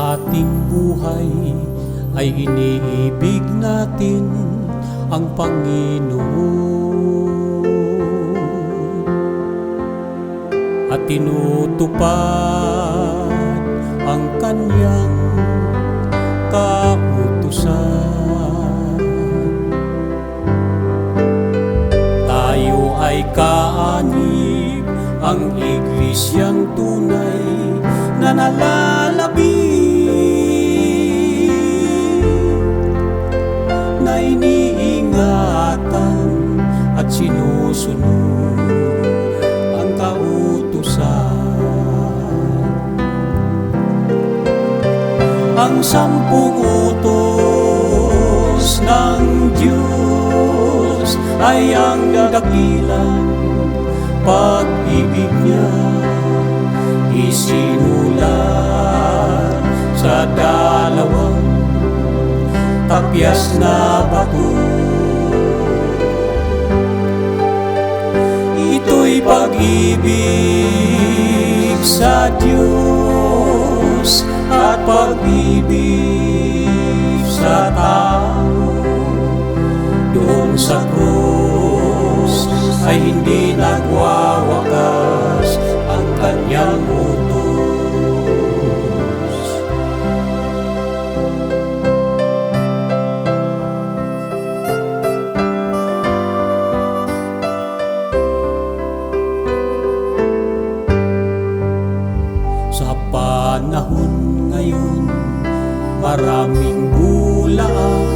ating buhay ay iniibig natin ang Panginoon at tinutupad ang Kanyang kautusan. Tayo ay kaanib, ang iglesyang tunay na nalalabing, na iniingatan at sinusunod ang kautusan. Ang 10 utos ng Diyos ay ang dakilang pag-ibig niya, isinulat sa 2 tapyas na bato. Ito'y pag-ibig sa Diyos at pag-ibig sa tao. Doon sa krus ay hindi nagwawakas ang Kanyang utos. Sa panahon ngayon, maraming bulaang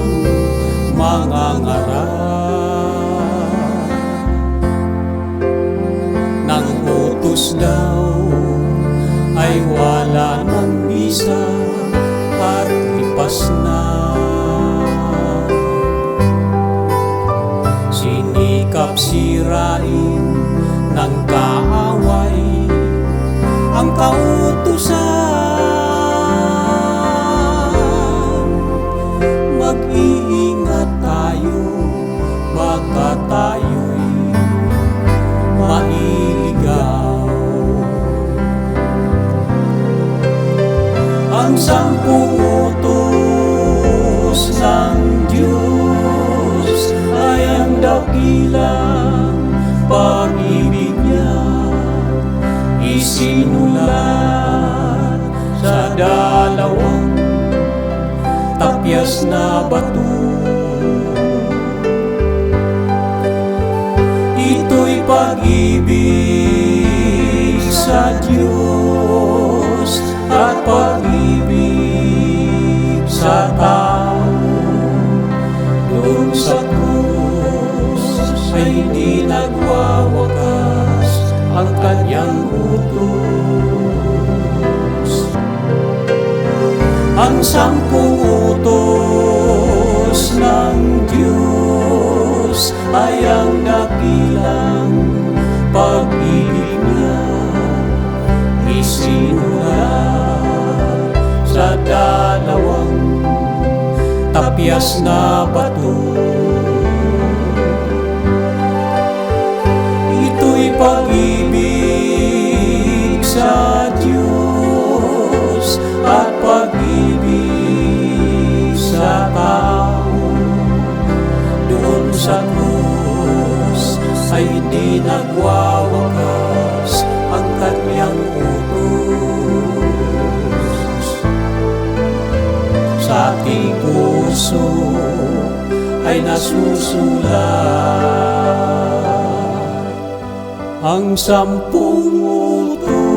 mangangarap ng utos daw ay wala ng bisa at lipas na. Sinikap sirain ng kaaway ang kautusan. Mag-iingat tayo, baka tayo'y mailigaw. Ang 10 utos ng Diyos ay ang dakilang pag-ibig niya, isinulat sa 2 tapyas na bato. Ito'y pag-ibig sa Diyos at pag-ibig sa tao. Doon sa krus ay hindi nagwawakas ang Kanyang utos. Ang 10 utos ng Diyos ay ang dakilang pag-ibig niya, isinulat sa 2 tapyas na bato. Ito'y pag-ibig sa Diyos at pag-ibig sa tao. Doon sa krus ay hindi nagwawakas ang Kanyang utos. Sa ating puso ay nasusulat ang 10 utos.